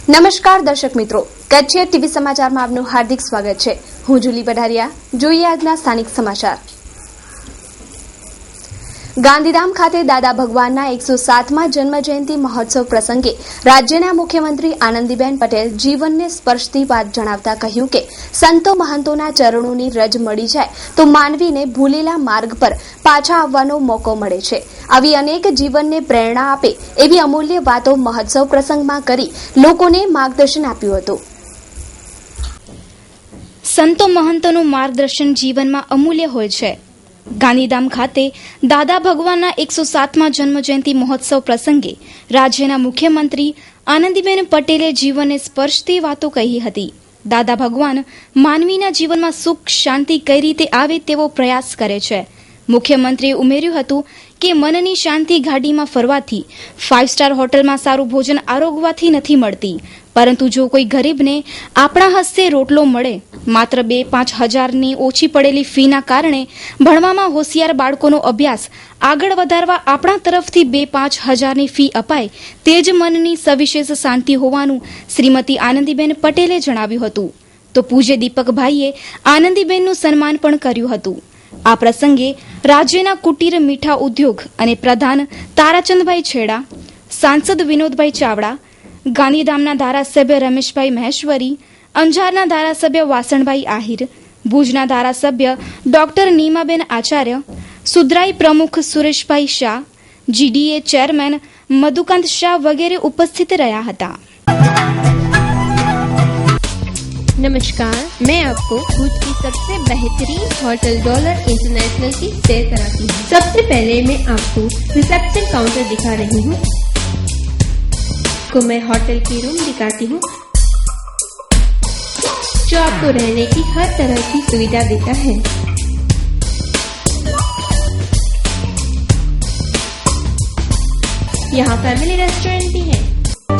નમસ્કાર દર્શક મિત્રો, કચ્છ ટીવી સમાચારમાં આપનું હાર્દિક સ્વાગત છે. હું જુલી બઢારિયા. જોઈએ આજના સ્થાનિક સમાચાર. ગાંધીધામ ખાતે દાદા ભગવાનના 107મા જન્મજયંતિ મહોત્સવ પ્રસંગે રાજ્યના મુખ્યમંત્રી આનંદીબેન પટેલ જીવનને સ્પર્શતી વાત જણાવતા કહ્યું કે સંતો મહંતોના ચરણોની રજ મળી જાય તો માનવીને ભૂલેલા માર્ગ પર પાછા આવવાનો મોકો મળે છે. આવી અનેક જીવનને પ્રેરણા આપે એવી અમૂલ્ય વાતો મહોત્સવ પ્રસંગમાં કરી લોકોને માર્ગદર્શન આપ્યું હતું. સંતો મહંતોનું માર્ગદર્શન જીવનમાં અમૂલ્ય હોય છે. ગાંધીધામ ખાતે દાદા ભગવાનના 107મા જન્મજયંતિ મહોત્સવ પ્રસંગે રાજ્યના મુખ્યમંત્રી આનંદીબેન પટેલે જીવનને સ્પર્શતી વાતો કહી હતી. દાદા ભગવાન માનવીના જીવનમાં સુખ શાંતિ કઈ રીતે આવે તેવો પ્રયાસ કરે છે. મુખ્યમંત્રીએ ઉમેર્યું હતું કે મનની શાંતિ ગાડીમાં ફરવાથી, 5 સ્ટાર હોટલમાં સારું ભોજન આરોગવાથી નથી મળતી, પરંતુ જો કોઈ ગરીબને આપણા હસ્તે રોટલો મળે, માત્ર 2-5 હજારની ઓછી પડેલી ફીના કારણે ભણવામાં હોશિયાર બાળકોનો અભ્યાસ આગળ વધારવા આપણા તરફથી 2-5 હજારની ફી અપાય, તે જ મનની સવિશેષ શાંતિ હોવાનું શ્રીમતી આનંદીબેન પટેલે જણાવ્યું હતું. તો પૂજ્ય દીપકભાઈએ આનંદીબેનનું સન્માન પણ કર્યું હતું. આ પ્રસંગે રાજ્યના કુટીર મીઠા ઉદ્યોગ અને પ્રધાન તારાચંદભાઈ છેડા, સાંસદ વિનોદભાઈ ચાવડા, ગાંધીધામના ધારાસભ્ય રમેશભાઈ મહેશ્વરી, અંજારના ધારાસભ્ય વાસણભાઈ આહિર, ભુજના ધારાસભ્ય ડોક્ટર નીમાબેન આચાર્ય, સુધરાઈ પ્રમુખ સુરેશભાઈ શાહ, જીડીએ ચેરમેન મધુકાંત શાહ વગેરે ઉપસ્થિત રહ્યા હતા. नमस्कार, मैं आपको भुज की सबसे बेहतरीन होटल डॉलर इंटरनेशनल की सैर कराती हूँ. सबसे पहले मैं आपको रिसेप्शन काउंटर दिखा रही हूँ. को मैं होटल की रूम दिखाती हूँ जो आपको रहने की हर तरह की सुविधा देता है. यहाँ फैमिली रेस्टोरेंट भी है.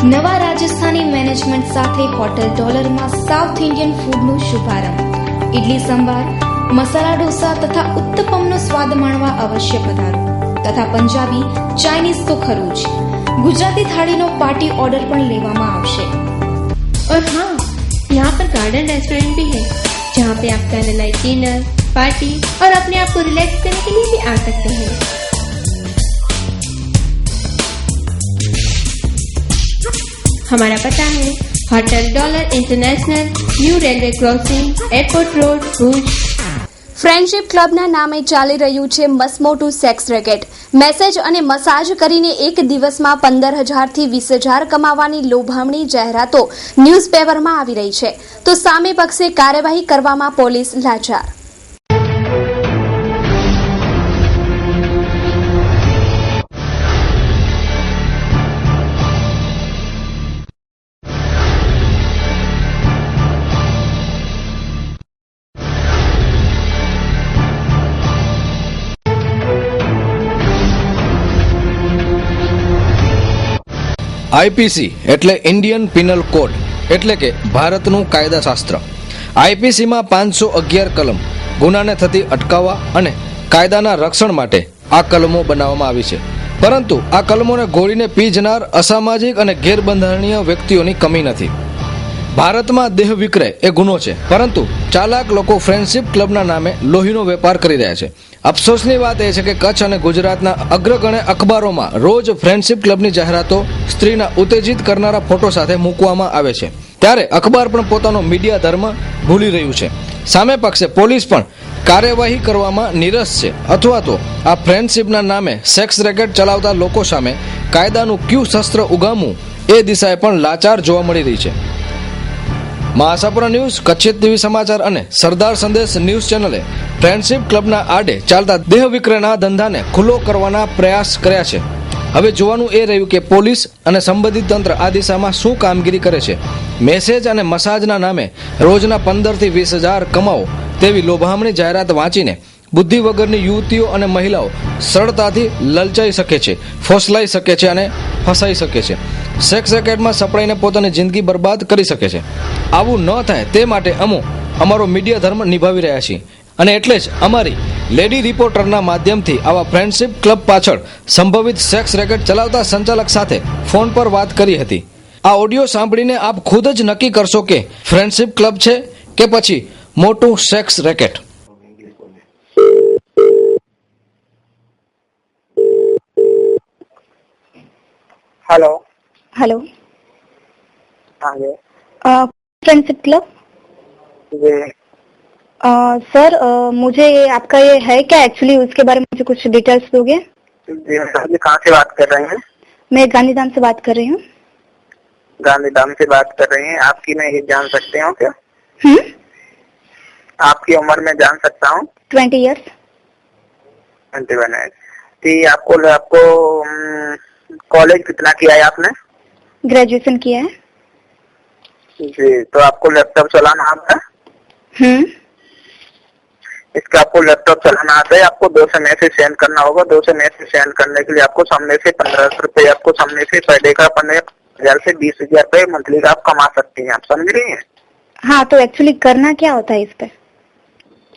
નવા રાજસ્થાની મેનેજમેન્ટ સાથે હોટલ ડોલરમાં સાઉથ ઇન્ડિયન ફૂડનો શુભારંભ. ઇડલી સંભાર, મસાલા ઢોસા તથા ઉત્તપમનો સ્વાદ માણવા અવશ્ય પધારો. તથા પંજાબી, ચાઇનીઝ તો ખરું જ, ગુજરાતી થાળીનો પાર્ટી ઓર્ડર પણ લેવામાં આવશે. और हाँ, यहाँ पर गार्डन रेस्टोरेंट भी है जहाँ पे आप कैंडल लाइट डिनर, पार्टी और अपने आप को रिलैक्स करने के लिए भी आ सकते हैं. हमारा पता है hotel dollar international, new railway crossing, airport road, Bhuj. Friendship ક્લબના નામે ચાલી રહ્યું છે મસમોટું સેક્સ રેકેટ. મેસેજ અને મસાજ કરીને એક દિવસમાં 15,000 થી 20,000 કમાવાની લોભામણી જાહેરાતો ન્યૂઝપેપરમાં આવી રહી છે, તો સામે પક્ષે કાર્યવાહી કરવામાં પોલીસ લાચાર. આઈપીસી એટલે ઇન્ડિયન પિનલ કોડ એટલે કે ભારતનું કાયદાશાસ્ત્ર. આઈપીસીમાં 511 કલમ ગુનાને થતી અટકાવવા અને કાયદાના રક્ષણ માટે આ કલમો બનાવવામાં આવી છે. પરંતુ આ કલમોને ગોળીને પી જનાર અસામાજિક અને ગેરબંધારણીય વ્યક્તિઓની કમી નથી. ભારતમાં દેહ વિક્રય એ ગુનો છે, પરંતુ ચાલાક લોકો ફ્રેન્ડશીપ ક્લબના નામે લોહીનો વેપાર કરી રહ્યા છે. અફસોસની વાત એ છે કે કચ્છ અને ગુજરાતના અગ્રગણ્ય અખબારોમાં રોજ ફ્રેન્ડશીપ ક્લબની જાહેરાતો સ્ત્રીના ઉત્તેજિત કરનારા ફોટો સાથે મૂકવામાં આવે છે, ત્યારે અખબાર પણ પોતાનો મીડિયા ધર્મ ભૂલી રહ્યું છે. સામે પક્ષે પોલીસ પણ કાર્યવાહી કરવામાં નિરસ છે, અથવા તો આ ફ્રેન્ડશીપના નામે સેક્સ રેકેટ ચલાવતા લોકો સામે કાયદાનું ક્યુ શસ્ત્ર ઉગામવું એ દિશાએ પણ લાચાર જોવા મળી રહી છે. મહાસાપુરા ન્યૂઝ, કચ્છ ટીવી સમાચાર અને સરદાર સંદેશ ન્યૂઝ ચેનલે ફ્રેન્ડશીપ ક્લબના આડે ચાલતા દેહ વિક્રયના ધંધાને ખુલ્લો કરવાના પ્રયાસ કર્યા છે. હવે જોવાનું એ રહ્યું કે પોલીસ અને સંબંધિત તંત્ર આ દિશામાં શું કામગીરી કરે છે. મેસેજ અને મસાજના નામે રોજના 15,000 થી 20,000 કમાવો તેવી લોભામણી જાહેરાત વાંચીને બુદ્ધિ વગરની યુવતીઓ અને મહિલાઓ સરળતાથી લલચાઈ શકે છે, ફોસલાઈ શકે છે અને ફસાઈ શકે છે. સેક્સ રેકેટમાં સપડાઈને પોતાની જિંદગી બરબાદ કરી શકે છે. આવું ન થાય તે માટે અમારો મીડિયા ધર્મ નિભાવી રહ્યા છીએ, અને એટલે જ અમારી લેડી રિપોર્ટરના માધ્યમથી આવા ફ્રેન્ડશીપ ક્લબ પાછળ સંભવિત સેક્સ રેકેટ ચલાવતા સંચાલક સાથે ફોન પર વાત કરી હતી. આ ઓડિયો સાંભળીને આપ ખુદ જ નક્કી કરશો કે ફ્રેન્ડશિપ ક્લબ છે કે પછી મોટું સેક્સ રેકેટ. हेलो. हेलो. हाँ जी. Friendship club. जी. सर मुझे आपका ये है क्या एक्चुअली, उसके बारे में मुझे कुछ डिटेल्स दोगे? जी मैडम जी, कहाँ से बात कर रहे हैं? मैं गांधीधाम से बात कर रही हूँ. गांधीधाम से बात कर रही हैं. आपकी मैं ये जान सकते हूँ क्या? आपकी उम्र में जान सकता हूँ? 20 ईयर्स. 21 है. जी. आपको कॉलेज कितना किया है आपने? ग्रेजुएशन किया है. जी. तो आपको लैपटॉप चलाना आता है? इसका आपको लैपटॉप चलाना आता है. आपको 2 से मैसेज सेंड करना होगा. 2 से मैसेज सेंड करने के लिए आपको सामने से 1500 रुपए, आपको सामने से पर डे का 15,000 से 20,000 रुपए मंथली का आप कमा सकती हैं. आप समझ रही हैं? हाँ, तो एक्चुअली करना क्या होता है इस पे?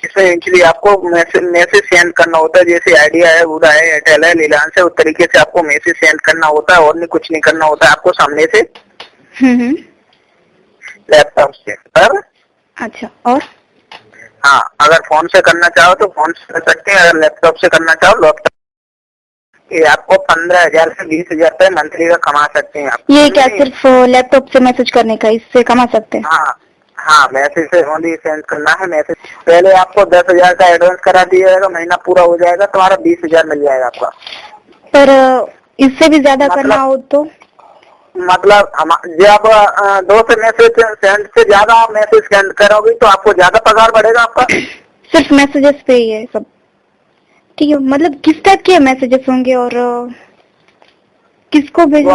इसमें एक्चुअली आपको मैसेज सेंड करना होता है. जैसे आइडिया है, वोडा है, एयरटेल है, रिलायंस है, उस तरीके से आपको मैसेज सेंड करना होता है और नहीं कुछ नहीं करना होता है आपको सामने से लैपटॉप से. पर अच्छा. और हाँ, अगर फोन से करना चाहो तो फोन से कर सकते हैं. अगर लैपटॉप से करना चाहो लैपटॉप, ये आपको 15,000 से 20,000 रुपए मंथली का कमा सकते हैं आप. ये क्या सिर्फ लैपटॉप से मैसेज करने का, इससे कमा सकते हैं? हाँ, मैसेज से ओनली सेंड करना है. मैसेज पहले आपको 10,000 का एडवांस करा दिया जाएगा. महीना पूरा हो जाएगा तुम्हारा 20,000 मिल जाएगा आपका. पर इससे भी ज्यादा करना हो तो? मतलब जब 2 से मैसेज सेंड से ज्यादा आप मैसेज सेंड करोगे तो आपको ज्यादा पगार बढ़ेगा आपका. सिर्फ मैसेजेस पे ही है सब? ठीक है. मतलब किस टाइप के मैसेजेस होंगे और किसको भेजेंगे?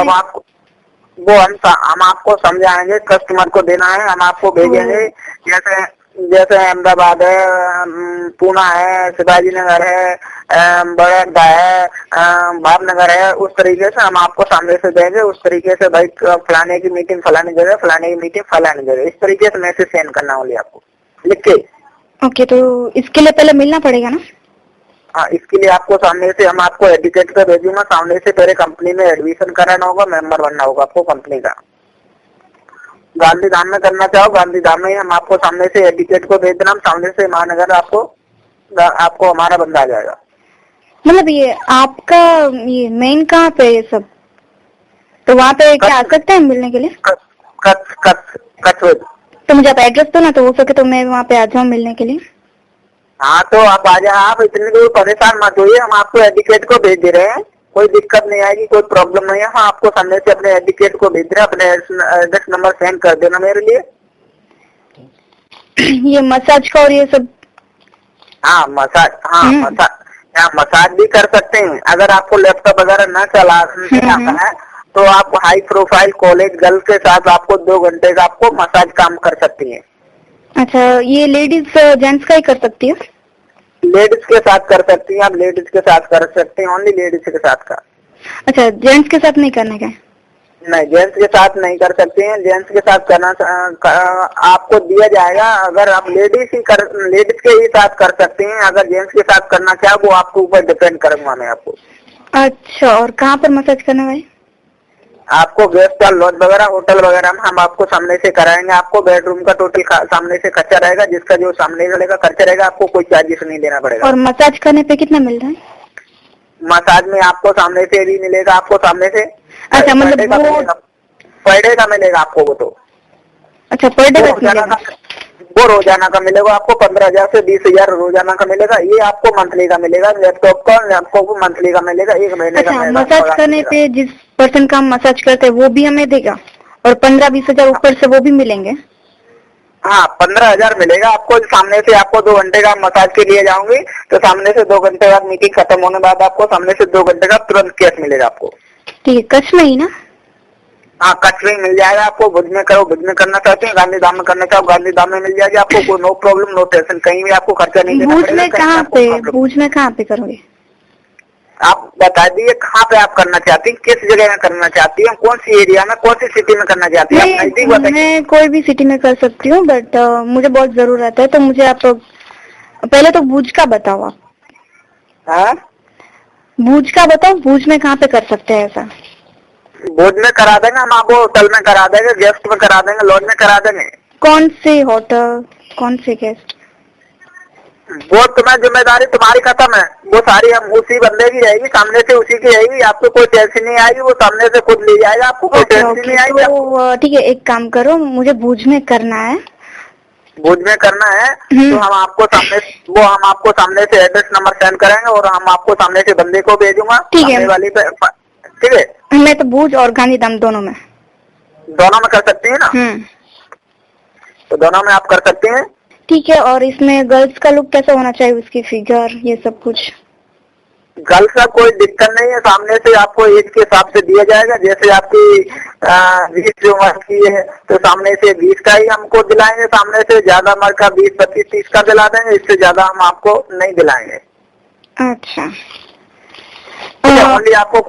वो हम आपको समझाएंगे. कस्टमर को देना है, हम आपको भेजेंगे. जैसे अहमदाबाद है, पूना है, शिवाजी नगर है, बड़ौदा है, भावनगर है, उस तरीके से हम आपको सामने से देंगे. उस तरीके से भाई फलाने की मीटिंग फलानी जगह, फलाने की मीटिंग फलानी जगह, इस तरीके से मैसेज सेंड करना होगी आपको लिख के. ओके. तो इसके लिए पहले मिलना पड़ेगा ना? हाँ, इसके लिए आपको सामने से हम आपको एडुकेट कर भेजूंगा. सामने से पहले कंपनी में एडमिशन कराना होगा, मेंबर बनना होगा आपको कंपनी का. गांधीधाम में करना चाहो गांधीधाम में हम आपको सामने से एडुकेट को भेज देना. हम सामने से महानगर आपको हमारा बंदा आ जाएगा. मतलब ये आपका ये मेन कहाँ पे है ये सब? तो वहाँ पे क्या आ सकते हैं मिलने के लिए? कच्छ. तो मुझे आप एड्रेस दो ना, तो हो सके तो मैं वहाँ पे आ जाऊँ मिलने के लिए. हाँ, तो आप आ जाए. आप इतनी दूर परेशान मत होइए. हम आपको एडुकेट को भेज दे रहे हैं. कोई दिक्कत नहीं आएगी, कोई प्रॉब्लम नहीं है. हाँ, आपको सामने से अपने एडुकेट को भेज रहे हैं. अपने एड्रेस नंबर सेंड कर देना मेरे लिए. ये मसाज का और ये सब? हाँ, मसाज भी कर सकते हैं. अगर आपको लैपटॉप वगैरह न चला आता है तो आप हाई प्रोफाइल कॉलेज गर्ल के साथ आपको 2 घंटे का आपको मसाज काम कर सकती है. अच्छा. ये लेडीज जेंट्स का ही कर सकती है? लेडीज के साथ कर सकती हैं आप. लेडीज के साथ कर सकते हैं. ओनली लेडीज के साथ का. अच्छा. जेंट्स के साथ नहीं करने का? नहीं, जेंट्स के साथ नहीं कर सकते हैं. जेंट्स के साथ करना आपको दिया जाएगा. अगर आप लेडीज के ही साथ कर सकते हैं. अगर जेंट्स के साथ करना चाहे वो आपके ऊपर डिपेंड करूंगा मैं आपको. अच्छा. और कहाँ पर मसाज करना भाई? आपको गेस्ट लॉज वगैरह होटल वगैरह में हम आपको सामने से कराएंगे. आपको बेडरूम का टोटल सामने से खर्चा रहेगा. जिसका जो सामने वाले का खर्चा रहेगा आपको कोई चार्जेस नहीं देना पड़ेगा. और मसाज करने पे कितना मिल रहा है? मसाज में आपको सामने से भी मिलेगा. आपको सामने से अच्छा. मतलब पर डे का मिलेगा आपको वो तो. अच्छा. पर डे का मिलेगा? वो रोजाना का मिलेगा आपको. 15,000 से 20,000 रोजाना का मिलेगा. ये आपको मंथली का मिलेगा. लैपटॉप को मंथली का मिलेगा. 1 महीने का मिलेगा. मसाज करने पे जिस पर्सन का हम मसाज करते हैं वो भी हमें देगा और 15-20 हजार ऊपर से वो भी मिलेंगे? हाँ, 15,000 मिलेगा आपको. सामने से आपको 2 घंटे का मसाज के लिए जाऊंगी तो सामने से 2 घंटे बाद मीटिंग खत्म होने बाद आपको सामने से 2 घंटे का तुरंत कैश मिलेगा आपको. ठीक है. कच्छ में ही ना? हाँ, कच्छ में मिल जाएगा आपको. भुज में करो, भुज में करना चाहते हैं, गांधीधाम में करना चाहो गांधीधाम में मिल जाएगी आपको. कोई नो प्रॉब्लम, नो टेंशन. कहीं भी आपको खर्चा नहीं देना पड़ेगा. भुज में कहाँ पे करोगे? आप बता दीजिए कहाँ पे आप करना चाहती हैं, किस जगह में करना चाहती हैं, कौन सी एरिया में, कौन सी सिटी में करना चाहती हैं? आप नजदीक बताइए. मैं कोई भी सिटी में कर सकती हूँ बट मुझे बहुत जरूरत है. तो मुझे आप पहले तो भुज का बताओ. आप हाँ, भुज का बताओ. भुज में कहाँ पे कर सकते हैं ऐसा? भोज में करा देंगे, हम आपको होटल में करा देंगे, गेस्ट में करा देंगे, लॉज में करा देंगे। कौन सी होटल, कौन सी गेस्ट? वो तुम्हें जिम्मेदारी तुम्हारी खत्म है, वो सारी हम उसी बंदे की रहेगी, सामने से उसी की रहेगी, आपको कोई टेंशन नहीं आएगी, वो सामने से खुद ले जाएगा, आपको कोई टेंशन नहीं आएगी। तो ठीक है, एक काम करो, मुझे भुज में करना है। भुज में करना है तो हम आपको सामने से एड्रेस नंबर सेंड करेंगे और हम आपको सामने से बंदे को भेजूंगा। ठीक है, सामने वाली पे, ठीक है। मैं तो भुज और गांधीधाम दोनों में कर सकती है ना? तो दोनों में आप कर सकते हैं। ठीक है, और इसमें गर्ल्स का लुक कैसा होना चाहिए, उसकी फिगर, ये सब कुछ? गर्ल्स का कोई दिक्कत नहीं है, सामने से आपको एज के हिसाब से दिया जाएगा। जैसे आपकी 20 उम्र की है तो सामने से 20 का ही हमको दिलाएंगे, सामने से ज्यादा उम्र का 20, 25, 30 का दिला देंगे, इससे ज्यादा हम आपको नहीं दिलाएंगे। अच्छा, ओनली आपको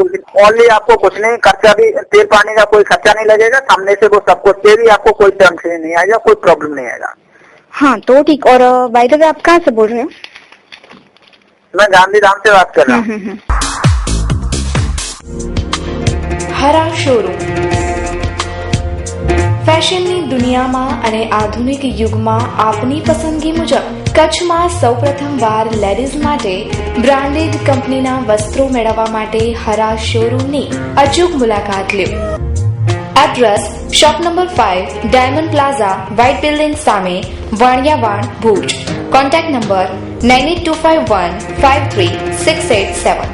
कुछ नहीं, खर्चा भी, तेल पानी का कोई खर्चा नहीं लगेगा, सामने से वो सब कुछ दे भी, आपको कोई टेंशन नहीं आएगा, कोई प्रॉब्लम नहीं आएगा। हाँ तो ठीक। और बाय द वे आप कहाँ से बोल रहे हो? मैं गांधीधाम से बात कर रहा हूँ। હરા શોરૂમ ફેશનની દુનિયામાં અને આધુનિક યુગમાં આપની પસંદગી મુજબ કચ્છમાં સૌપ્રથમવાર લેડીઝ માટે બ્રાન્ડેડ કંપનીના વસ્ત્રો મેળવવા માટે હરા શોરૂમની અચૂક મુલાકાત લ્યો. Address shop number 5, diamond plaza, white building સામે, વાણિયાવાડ, ભુજ. Contact number 9825153687.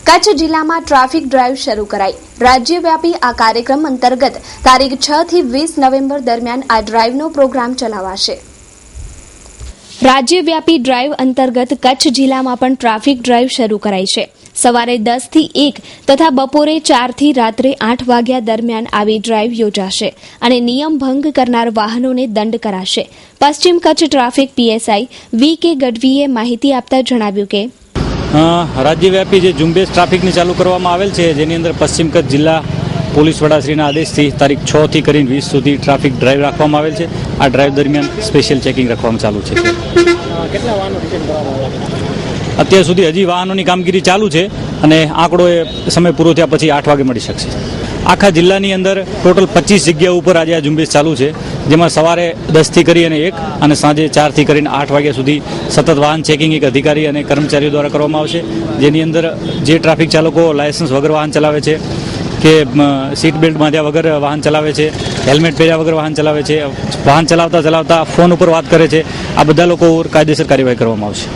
કચ્છ જિલ્લામાં ટ્રાફિક ડ્રાઈવ શરૂ કરાઈ. રાજ્યવ્યાપી આ કાર્યક્રમ અંતર્ગત તારીખ 6 થી 20 નવેમ્બર દરમિયાન આ ડ્રાઈવનો પ્રોગ્રામ ચલાવાશે. રાજ્યવ્યાપી ડ્રાઈવ અંતર્ગત કચ્છ જિલ્લામાં પણ ટ્રાફિક ડ્રાઈવ શરૂ કરાઈ છે. સવારે 10 થી 1 તથા બપોરે 4 થી રાત્રે 8 વાગ્યા દરમિયાન આવી ડ્રાઈવ યોજાશે અને નિયમ ભંગ કરનાર વાહનોને દંડ કરાશે. પશ્ચિમ કચ્છ ટ્રાફિક પીએસઆઈ વી.કે. ગઢવીએ માહિતી આપતા જણાવ્યું કે રાજ્યવ્યાપી જે ઝુંબેશ ટ્રાફિકની ચાલુ કરવામાં આવેલ છે, જેની અંદર પશ્ચિમ કચ્છ જિલ્લા પોલીસ વડાશ્રીના આદેશથી તારીખ 6 થી કરીને 20 સુધી ટ્રાફિક ડ્રાઈવ રાખવામાં આવેલ છે. આ ડ્રાઈવ દરમિયાન સ્પેશિયલ ચેકિંગ રાખવામાં ચાલુ છે. કેટલા વાહનો અત્યાર સુધી હજી વાહનોની કામગીરી ચાલુ છે અને આંકડો એ સમય પૂરો થયા પછી 8 વાગે મળી શકશે. આખા જિલ્લાની અંદર ટોટલ 25 જગ્યા ઉપર આજે આ ઝુંબેશ ચાલુ છે, જેમાં સવારે 10 થી કરીને 1 અને સાંજે 4 થી કરીને 8 વાગ્યા સુધી સતત વાહન ચેકિંગ એક અધિકારી અને કર્મચારીઓ દ્વારા કરવામાં આવશે. જેની અંદર જે ટ્રાફિક ચાલકો લાયસન્સ વગર વાહન ચલાવે છે કે સીટ બેલ્ટ બાંધ્યા વગર વાહન ચલાવે છે, હેલ્મેટ પહેર્યા વગર વાહન ચલાવે છે, વાહન ચલાવતા ફોન ઉપર વાત કરે છે, આ બધા લોકો ઉપર કાયદેસર કાર્યવાહી કરવામાં આવશે.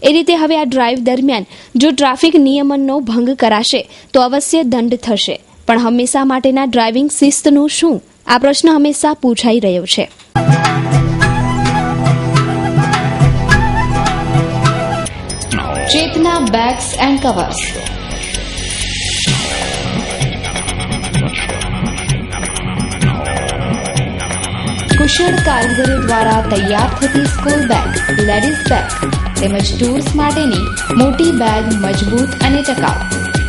એ રીતે હવે આ ડ્રાઈવ દરમિયાન જો ટ્રાફિક નિયમનનો ભંગ કરાશે તો અવશ્ય દંડ થશે. પણ હંમેશા માટેના ડ્રાઇવિંગ શિસ્તનું શું? આ પ્રશ્ન હંમેશા પૂછાઈ રહ્યો છે. ચેતના બેગ્સ એન્ડ કવર્સ કુશળ કારીગરો દ્વારા તૈયાર થતી સ્કૂલ બેગ, લેડીઝ બેગ તેમજ ટૂર્સ માટેની મોટી બેગ મજબૂત અને ટકાઉ.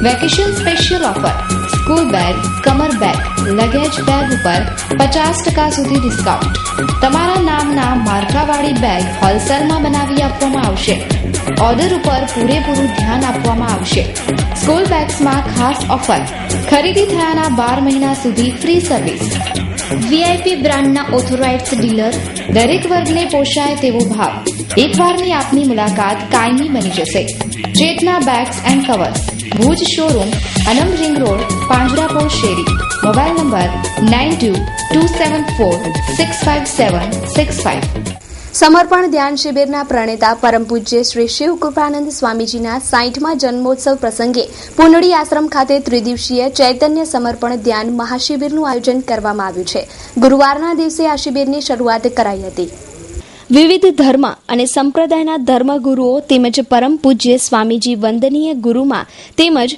Vacation special offer: school bag, કમર બેગ, લગેજ બેગ ઉપર 50% સુધી ડિસ્કાઉન્ટ. તમારા નામના માર્કાવાળી બેગ હોલસેલમાં બનાવી આપવામાં આવશે. ઓર્ડર ઉપર પૂરેપૂરું ધ્યાન આપવામાં આવશે. સ્કૂલ બેગ્સમાં ખાસ ઓફર: ખરીદી થયાના 12 મહિના સુધી ફ્રી સર્વિસ. વીઆઈપી બ્રાન્ડના ઓથોરાઇઝ્ડ ડીલર, દરેક વર્ગને પોષાય તેવો ભાવ. એકવારની આપની મુલાકાત કાયમી બની જશે. Chetna bags and covers, Bhuj showroom, Anam ring road, Panjrapol શેરી. Mobile number 9227465765. સમર્પણ ધ્યાન શિબિરના પ્રણેતા પરમ પૂજ્ય શ્રી શિવ કૃપાનંદ સ્વામીજીના 60મા જન્મોત્સવ પ્રસંગે પુનડી આશ્રમ ખાતે ત્રિદિવસીય ચૈતન્ય સમર્પણ ધ્યાન મહાશિબિરનું આયોજન કરવામાં આવ્યું છે. ગુરુવારના દિવસે આ શિબિરની શરૂઆત કરાઈ હતી. વિવિધ ધર્મ અને સંપ્રદાયના ધર્મગુરુઓ તેમજ પરમ પૂજ્ય સ્વામીજી વંદનીય ગુરુમાં તેમજ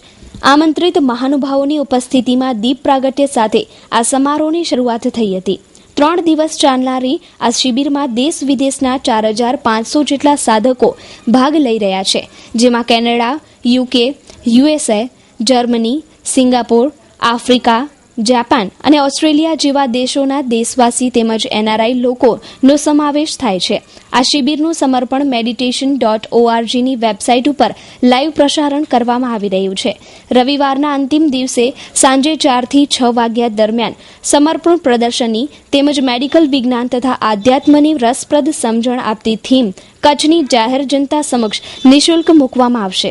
આમંત્રિત મહાનુભાવોની ઉપસ્થિતિમાં દીપ પ્રાગટ્ય સાથે આ સમારોહની શરૂઆત થઈ હતી. 3 દિવસ ચાલનારી આ શિબિરમાં દેશ વિદેશના 4500 જેટલા સાધકો ભાગ લઈ રહ્યા છે, જેમાં Canada, UK, USA, Germany, Singapore, Africa, Japan અને ઓસ્ટ્રેલિયા જેવા દેશોના દેશવાસી તેમજ એનઆરઆઈ લોકોનો સમાવેશ થાય છે. આ શિબિરનું સમર્પણ meditation.orgની વેબસાઇટ ઉપર લાઇવ પ્રસારણ કરવામાં આવી રહ્યું છે. રવિવારના અંતિમ દિવસે સાંજે 4 થી 6 વાગ્યા દરમિયાન સમર્પણ પ્રદર્શની તેમજ મેડિકલ વિજ્ઞાન તથા આધ્યાત્મની રસપ્રદ સમજણ આપતી થીમ કચ્છની જાહેર જનતા સમક્ષ નિઃશુલ્ક મૂકવામાં આવશે.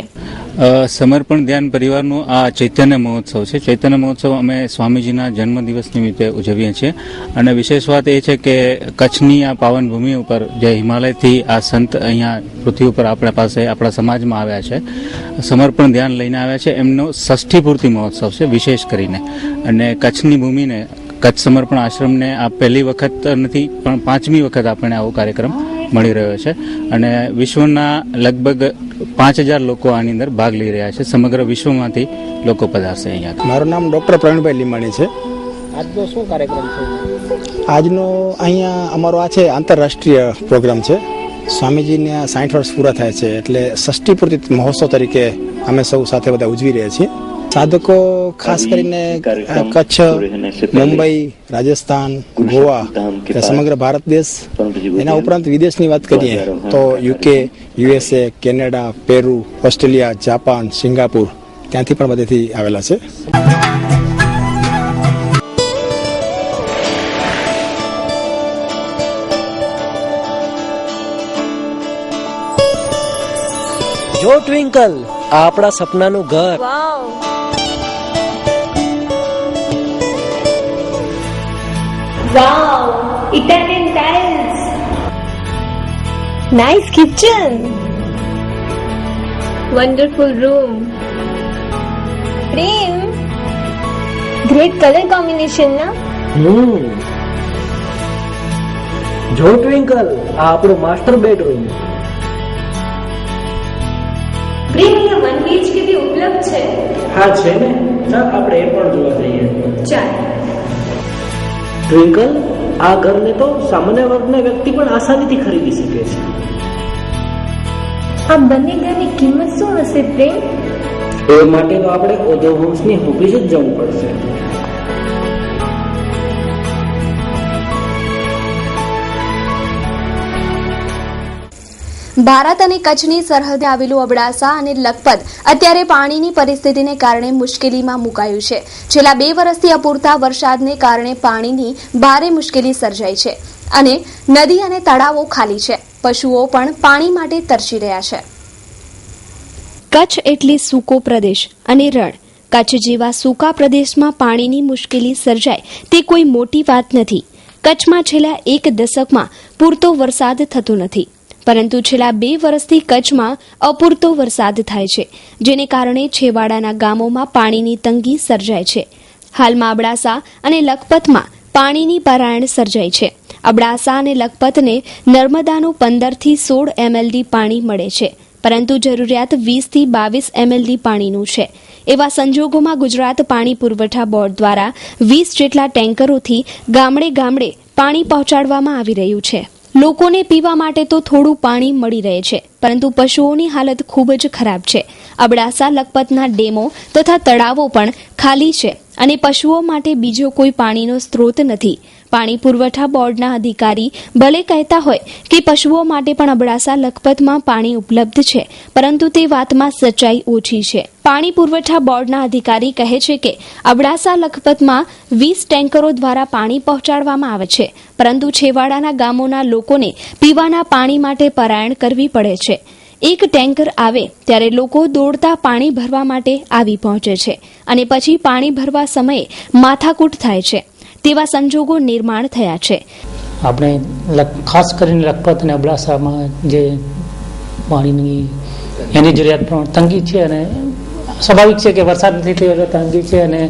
સમર્પણ ધ્યાન પરિવારનો આ ચૈતન્ય મહોત્સવ છે. ચૈતન્ય મહોત્સવ અમે સ્વામીજીના જન્મદિવસ નિમિત્તે ઉજવીએ છીએ અને વિશેષ વાત એ છે કે કચ્છની આ પાવન ભૂમિ ઉપર જે હિમાલયથી આ સંત અહીંયા પૃથ્વી ઉપર આપણા પાસે આપણા સમાજમાં આવ્યા છે, સમર્પણ ધ્યાન લઈને આવ્યા છે, એમનો ષષ્ઠી પૂર્તિ મહોત્સવ છે વિશેષ કરીને. અને કચ્છની ભૂમિને, કચ્છ સમર્પણ આશ્રમને આ પહેલી વખત નથી પણ 5મી વખત આપણને આવો કાર્યક્રમ મળી રહ્યો છે અને વિશ્વના લગભગ 5000 લોકો આની અંદર ભાગ લઈ રહ્યા છે. સમગ્ર વિશ્વમાંથી લોકો પધારશે અહીંયા. મારું નામ ડૉક્ટર પ્રવીણભાઈ લીમાણી છે. આજનો શું કાર્યક્રમ છે? આજનો અહીંયા અમારો આ છે આંતરરાષ્ટ્રીય પ્રોગ્રામ છે. સ્વામીજીને 60 વર્ષ પૂરા થાય છે એટલે ષષ્ઠી પૂર્તિ મહોત્સવ તરીકે અમે સૌ સાથે બધા ઉજવી રહ્યા છીએ. સાધકો ખાસ કરીને કચ્છ, મુંબઈ, રાજસ્થાન, ગોવા, સમગ્ર ભારત દેશ, એના ઉપરાંત વિદેશની વાત કરીએ તો UK, USA, Canada, Peru, Australia, Japan, Singapore, ત્યાંથી પણ બધેથી આવેલા છે. જો ટ્વિંકલ, આ આપણા સપનાનું ઘર. Wow, Italian tiles. Nice kitchen. Wonderful room. Prem, great color combination, na? જો ટ્વિંકલ, આ આપણું માસ્ટર બેડરૂમ. પ્રેમ, અહીંયા 1 BHK બી ઉપલબ્ધ છે. હા છે ને, ચાલ આપણે એ પણ જોવા જઈએ. ચાલ. ટ્વિંકલ, આ ઘરને તો સામાન્ય વર્ગના વ્યક્તિ પણ આસાનીથી ખરીદી શકે છે. આ બંને ઘરની કિંમત શું હશે પ્રેમ? એ માટે તો આપણે ઓધો હોમ્સની ઓફિસે જ જવું પડશે. ભારત અને કચ્છની સરહદે આવેલું અબડાસા અને લખપત અત્યારે પાણીની પરિસ્થિતિને કારણે મુશ્કેલીમાં મુકાયું છે. છેલ્લા 2 વર્ષથી અપૂરતા વરસાદને કારણે પાણીની ભારે મુશ્કેલી સર્જાઈ છે અને નદી અને તળાવો ખાલી છે. પશુઓ પણ પાણી માટે તરસી રહ્યા છે. કચ્છ એટલે સૂકો પ્રદેશ અને રણ. કચ્છ જેવા સૂકા પ્રદેશમાં પાણીની મુશ્કેલી સર્જાય તે કોઈ મોટી વાત નથી. કચ્છમાં છેલ્લા 1 દશકમાં પૂરતો વરસાદ થતો નથી, પરંતુ છેલ્લા 2 વર્ષથી કચ્છમાં અપૂરતો વરસાદ થાય છે, જેને કારણે છેવાડાના ગામોમાં પાણીની તંગી સર્જાય છે. હાલમાં અબડાસા અને લખપતમાં પાણીની પરાયણ સર્જાઈ છે. અબડાસા અને લખપતને નર્મદાનું 15 થી 16 mld પાણી મળે છે, પરંતુ જરૂરિયાત 20 થી 22 mld પાણીનું છે. એવા સંજોગોમાં ગુજરાત પાણી પુરવઠા બોર્ડ દ્વારા 20 જેટલા ટેન્કરોથી ગામડે ગામડે પાણી પહોંચાડવામાં આવી રહ્યું છે. લોકોને પીવા માટે તો થોડું પાણી મળી રહે છે, પરંતુ પશુઓની હાલત ખૂબ જ ખરાબ છે. અબડાસા લખપતના ડેમો તથા તળાવો પણ ખાલી છે અને પશુઓ માટે બીજો કોઈ પાણીનો સ્ત્રોત નથી. પાણી પુરવઠા બોર્ડના અધિકારી ભલે કહેતા હોય કે પશુઓ માટે પણ અબડાસા લખપતમાં પાણી ઉપલબ્ધ છે, પરંતુ તે વાતમાં સચ્ચાઈ ઓછી છે. પાણી પુરવઠા બોર્ડના અધિકારી કહે છે કે અબડાસા લખપતમાં 20 ટેન્કરો દ્વારા પાણી પહોંચાડવામાં આવે છે, પરંતુ છેવાડાના ગામોના લોકોને પીવાના પાણી માટે પરાયણ કરવી પડે છે. એક ટેન્કર આવે ત્યારે લોકો દોડતા પાણી ભરવા માટે આવી પહોંચે છે અને પછી પાણી ભરવા સમયે માથાકૂટ થાય છે. તેવા સંજોગો નિર્માણ થયા છે. આપણે ખાસ કરીને લખપત અને અબડાસામાં જે પાણીની એની જરૂરિયાત પણ તંગી છે અને સ્વાભાવિક છે કે વરસાદ નથી થયો તંગી છે અને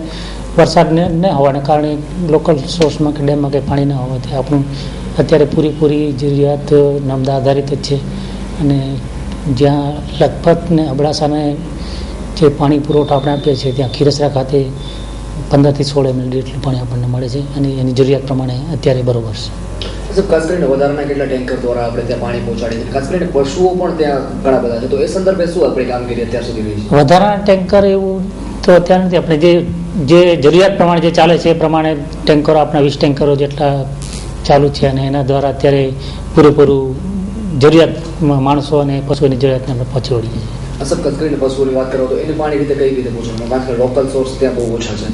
વરસાદ ન હોવાને કારણે લોકલ સોર્સમાં કે ડેમમાં કંઈ પાણી ન હોવાથી આપણું અત્યારે પૂરી જરૂરિયાત નર્મદા આધારિત જ છે. અને જ્યાં લખપત ને અબડાસાને જે પાણી પુરવઠો આપણે આપીએ છીએ ત્યાં ખીરસરા ખાતે 15 થી 16 mld જેટલું પાણી આપણને મળે છે અને એની જરૂરિયાત પ્રમાણે અત્યારે બરોબર છે. ખાસ કરીને વધારાના કેટલા ટેન્કર દ્વારા આપણે ત્યાં પાણી પહોંચાડીએ, ખાસ કરીને પશુઓ પણ ત્યાં ઘણા બધા છે, તો એ સંદર્ભે શું આપણે કામગીરી અત્યાર સુધી રહી છે? વધારાના ટેન્કર એવું તો અત્યારે નથી. આપણે જે જે જરૂરિયાત પ્રમાણે જે ચાલે છે એ પ્રમાણે ટેન્કરો આપણા 20 ટેન્કરો જેટલા ચાલુ છે અને એના દ્વારા અત્યારે પૂરેપૂરું જરૂરિયાત માણસો અને પશુઓની જરૂરિયાતને આપણે પહોંચી વળીએ છીએ. અસરકત કરીને પશુઓની વાત કરો તો એને પાણી રીતે કઈ રીતે પહોંચવાનું, કારણ કે લોકલ સોર્સ ત્યાં બહુ ઓછા છે.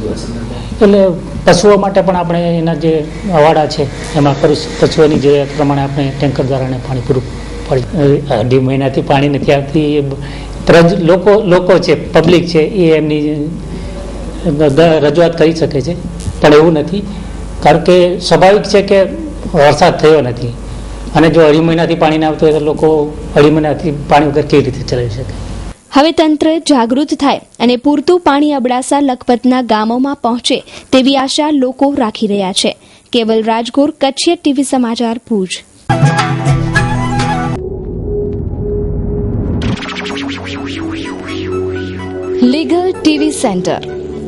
એટલે પશુઓ માટે પણ આપણે એના જે અવાડા છે એમાં પશુઓની જરૂરિયાત પ્રમાણે આપણે ટેન્કર દ્વારા એને પાણી પૂરું પાડી. 2 મહિનાથી પાણી નથી આવતી લોકો છે, પબ્લિક છે, એ એમની રજૂઆત કરી શકે છે, પણ એવું નથી, કારણ કે સ્વાભાવિક છે કે વરસાદ થયો નથી અને જો 2.5 મહિનાથી પાણી ના આવતું હોય તો લોકો 2.5 મહિનાથી પાણી વગર કેવી રીતે ચલાવી શકે. હવે તંત્ર જાગૃત થાય અને પૂરતું પાણી અબડાસા લખપતના ગામોમાં પહોંચે તેવી આશા લોકો રાખી રહ્યા છે. કેવલ રાજગોર, કચ્છિયા ટીવી સમાચાર, Bhuj. Legal TV centre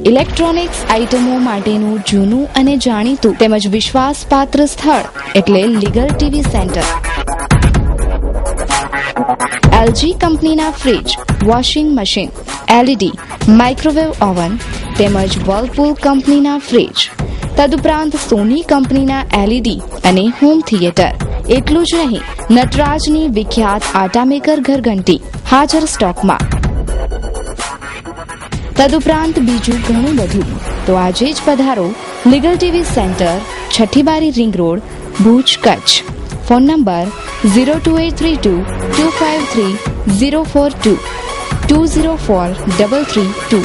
electronics આઇટમો માટેનું જૂનું અને જાણીતું તેમજ વિશ્વાસપાત્ર સ્થળ એટલે લીગલ ટીવી સેન્ટર. એલજી કંપનીના fridge, washing machine, LED, microwave oven તેમજ વર્લપૂલ કંપનીના ફ્રીજ, તદુપરાંત સોની કંપનીના એલઈડી અને હોમ થિયેટર. એટલું જ નહીં, નટરાજની વિખ્યાત આટા મેકર ઘરઘંટી હાજર સ્ટોકમાં. તદુપરાંત બીજું ઘણું બધું. તો આજે જ પધારો લીગલ ટીવી સેન્ટર, છઠ્ઠી બારી ring road, Bhuj, Kutch. Phone number 02832253042 204332.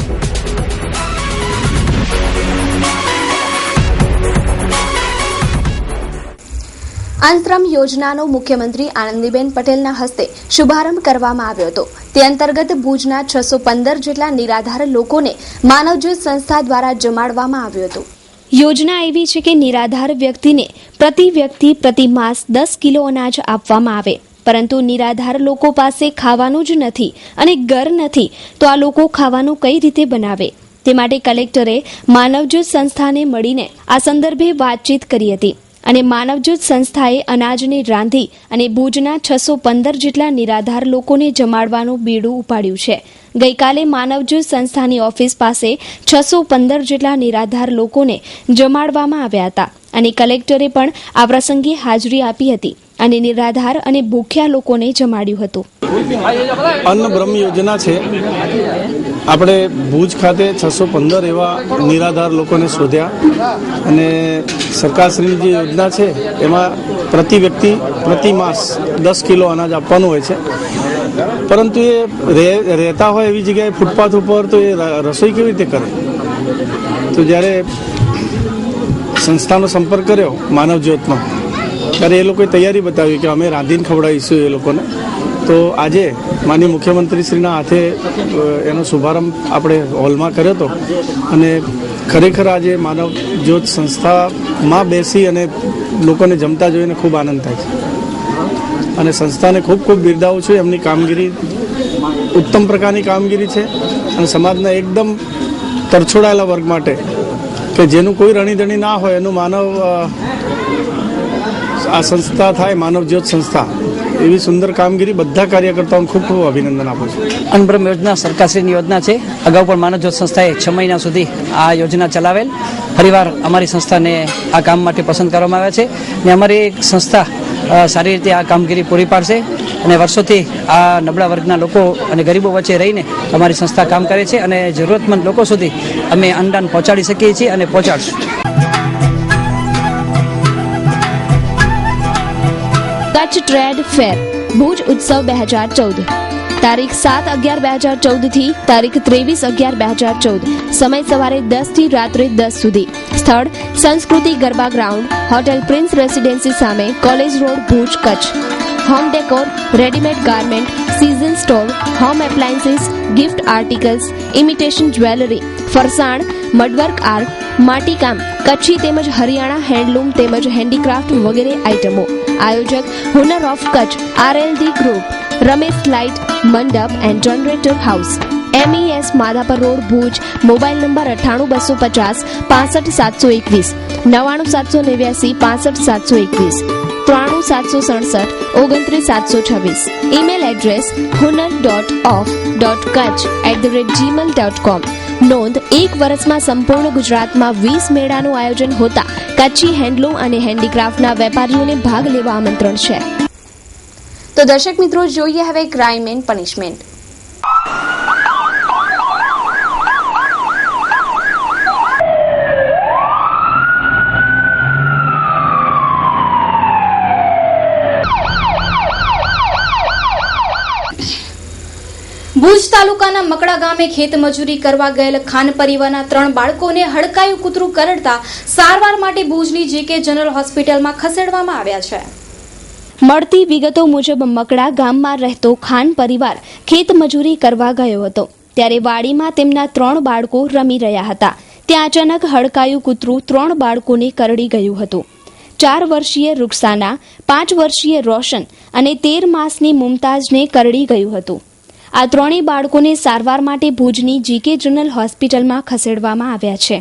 અંતરમ યોજનાનો મુખ્યમંત્રી આનંદીબેન પટેલના હસ્તે શુભારંભ કરવામાં આવ્યો હતો. તે અંતર્ગત ભુજના 615 જેટલા નિરાધાર લોકોને માનવજ્યોત સંસ્થા દ્વારા જમાડવામાં આવ્યું હતું. યોજના એવી છે કે નિરાધાર વ્યક્તિને પ્રતિ વ્યક્તિ પ્રતિ માસ 10 કિલો અનાજ આપવામાં આવે, પરંતુ નિરાધાર લોકો પાસે ખાવાનું જ નથી અને ઘર નથી, તો આ લોકો ખાવાનું કઈ રીતે બનાવે? તે માટે કલેક્ટરે માનવજ્યોત સંસ્થાને મળીને આ સંદર્ભે વાતચીત કરી હતી અને માનવજ્યોત સંસ્થાએ અનાજને રાંધી અને ભુજના 615 જેટલા નિરાધાર લોકોને જમાડવાનું બીડું ઉપાડ્યું છે. ગઈકાલે માનવજ્યોત સંસ્થાની ઓફિસ પાસે 615 જેટલા નિરાધાર લોકોને જમાડવામાં આવ્યા હતા અને કલેક્ટરે પણ આ પ્રસંગે હાજરી આપી હતી અને નિરાધાર અને ભૂખ્યા લોકોને જમાડ્યું હતું. અન્ન બ્રહ્મ યોજના છે. આપણે ભુજ ખાતે 615 એવા નિરાધાર લોકોને શોધ્યા અને સરકારશ્રીની જે યોજના છે એમાં પ્રતિ વ્યક્તિ પ્રતિ માસ 10 કિલો અનાજ આપવાનું હોય છે, પરંતુ એ રહેતા હોય એવી જગ્યાએ ફૂટપાથ ઉપર, તો એ રસોઈ કેવી રીતે કરે? તો જ્યારે સંસ્થાનો સંપર્ક કર્યો માનવજ્યોતનો, ત્યારે એ લોકોએ તૈયારી બતાવી કે અમે રાંધીને ખવડાવીશું એ લોકોને. તો આજે માનનીય મુખ્યમંત્રીશ્રીના હાથે એનો શુભારંભ આપણે હોલમાં કર્યો હતો અને ખરેખર આજે માનવજ્યોત સંસ્થામાં બેસી અને લોકોને જમતા જોઈને ખૂબ આનંદ થાય છે અને સંસ્થાને ખૂબ ખૂબ બિરદાવું છું. એમની કામગીરી ઉત્તમ પ્રકારની કામગીરી છે અને સમાજના એકદમ તરછોડાયેલા વર્ગ માટે, કે જેનું કોઈ રણીધણી ના હોય, એનું માનવ આ સંસ્થા થાય, માનવજ્યોત સંસ્થા, એવી સુંદર કામગીરી બધા કાર્યકર્તાઓને ખૂબ ખૂબ અભિનંદન આપું છું. અન્ન બ્રહ્મ યોજના સરકારશ્રીની યોજના છે. અગાઉ પણ માનવજ્યોત સંસ્થાએ 6 મહિના સુધી આ યોજના ચલાવેલ. ફરીવાર અમારી સંસ્થાને આ કામ માટે પસંદ કરવામાં આવ્યા છે અને અમારી સંસ્થા સારી રીતે આ કામગીરી પૂરી પાડશે અને વર્ષોથી આ નબળા વર્ગના લોકો અને ગરીબો વચ્ચે રહીને અમારી સંસ્થા કામ કરે છે અને જરૂરતમંદ લોકો સુધી અમે અન્નદાન પહોંચાડી શકીએ છીએ અને પહોંચાડશું. કચ્છ ટ્રેડ ફેર ભુજ ઉત્સવ 2014 તારીખ 7/11/2014 થી તારીખ 23/11/2014. સમય સવારે 10 થી રાત્રે 10 સુધી. સ્થળ Sanskruti garba ground, hotel prince residency સામે, college road, Bhuj, Kutch. Home decor, readymade garment, season store, home appliances, gift articles, imitation jewellery, ફરસાણ, મડવર્ક આર્ટ, માટીકામ, કચ્છી તેમજ હરિયાણા હેન્ડલૂમ તેમજ હેન્ડીક્રાફ્ટ વગેરે આઇટમો. આયોજક Hunar of Kutch, RLD group, Ramesh light mandap and generator house, MES Madhapar road, Bhuj. Mobile number 98 255 65 721 99 789 65 721 93 767 29 726. Email address hunar.off.kutch@gmail.com. નોંધ, 1 વર્ષમાં સંપૂર્ણ ગુજરાતમાં 20 મેળાનું આયોજન હોતા કચ્છી હેન્ડલૂમ અને હેન્ડીક્રાફ્ટના વેપારીઓને ભાગ લેવા આમંત્રણ છે. તો દર્શક મિત્રો, જોઈએ હવે ક્રાઇમ એન્ડ પનિશમેન્ટ. ભુજ તાલુકાના મકડા ગામે ખેતમજૂરી કરવા ગયેલ ખાન પરિવારના 3 બાળકોને હડકાયું કૂતરું કરડતા સારવાર માટે ભુજની JK જનરલ હોસ્પિટલમાં ખસેડવામાં આવ્યા છે. મળતી વિગતો મુજબ મકડા ગામમાં રહેતો ખાન પરિવાર ખેતમજૂરી કરવા ગયો હતો. ત્યારે વાડીમાં તેમના 3 બાળકો રમી રહ્યા હતા. ત્યાં અચાનક હડકાયું કૂતરું 3 બાળકોને કરડી ગયું હતું. 4 વર્ષીય રૂકસાના, 5 વર્ષીય રોશન અને 13 માસની મુમતાજને કરડી ગયું હતું. આ 3 બાળકોને સારવાર માટે ભુજની JK જનરલ હોસ્પિટલમાં ખસેડવામાં આવ્યા છે.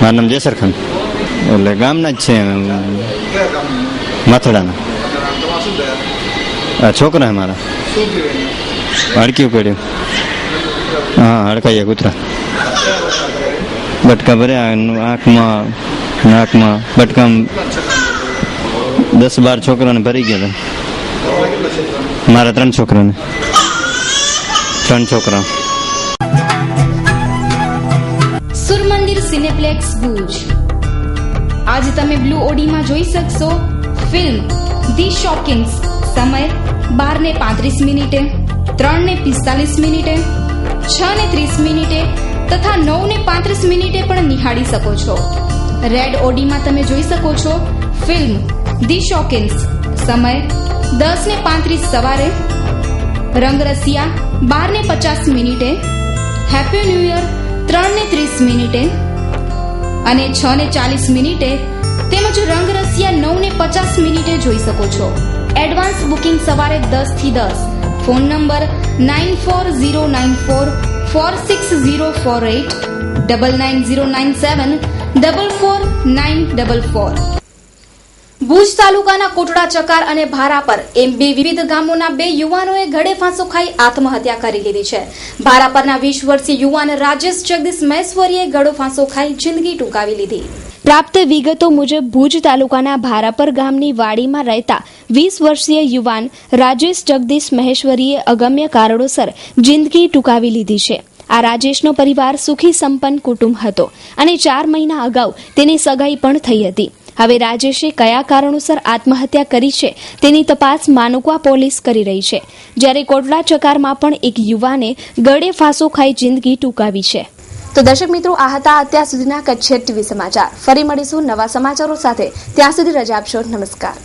મારું નામ જેસર ખાન, એટલે ગામના જ છે, માથડાના. આ છોકરા મારા હડક્યું પડ્યું. હા, હડકાઈએ કૂતરા બટકા ભર્યા આંખમાં નાકમાં. બટકામાં 10-12 છોકરાને ભરી ગયા. મારા 3 છોકરાને 3 છોકરા. સુરમંદિર સિનેપ્લેક્સ ભુજ. આજ તમે બ્લુ ઓડીમાં જોઈ શકશો ફિલ્મ ધી શોકિંગ્સ. સમય 12:35, 3:45, 6:30 તથા 9:35 પણ નિહાળી શકો છો. રેડ ઓડીમાં તમે જોઈ શકો છો ફિલ્મ ધી શોકિંગ્સ. સમય 10:35 સવારે. રંગરસિયા 12:50, હેપી ન્યૂ યર 3:30 અને 6:40 તેમજ રંગરસિયા 9:50 જોઈ શકો છો. એડવાન્સ બુકિંગ સવારે 10 થી 10. Phone number 9409446048 99097 44944. ભુજ તાલુકાના કોટડા ચકાર અને ભારાપર એમ 2 વિવિધ ગામોના 2 યુવાનોએ ગળે ફાંસો ખાઈ આત્મહત્યા કરી લીધી છે. ભારાપરના 20 વર્ષીય યુવાન રાજેશ જગદીશ મહેશ્વરીએ ગળો ફાંસો ખાઈ જિંદગી ટૂંકાવી લીધી. પ્રાપ્ત વિગતો મુજબ ભુજ તાલુકાના ભારાપર ગામની વાડીમાં રહેતા 20 વર્ષીય યુવાન રાજેશ જગદીશ મહેશ્વરીએ અગમ્ય કારણોસર જિંદગી ટૂંકાવી લીધી છે. આ રાજેશનો પરિવાર સુખી સંપન્ન કુટુંબ હતો અને 4 મહિના અગાઉ તેની સગાઈ પણ થઈ હતી. હવે રાજેશે કયા કારણોસર આત્મહત્યા કરી છે તેની તપાસ માનુકા પોલીસ કરી રહી છે. જ્યારે કોટડા ચકારમાં પણ એક યુવાને ગળે ફાંસો ખાઈ જિંદગી ટૂંકાવી છે. તો દર્શક મિત્રો, આ હતા અત્યાર સુધીના કચ્છ TV સમાચાર. ફરી મળીશું નવા સમાચારો સાથે. ત્યાં સુધી રજા આપશો. નમસ્કાર.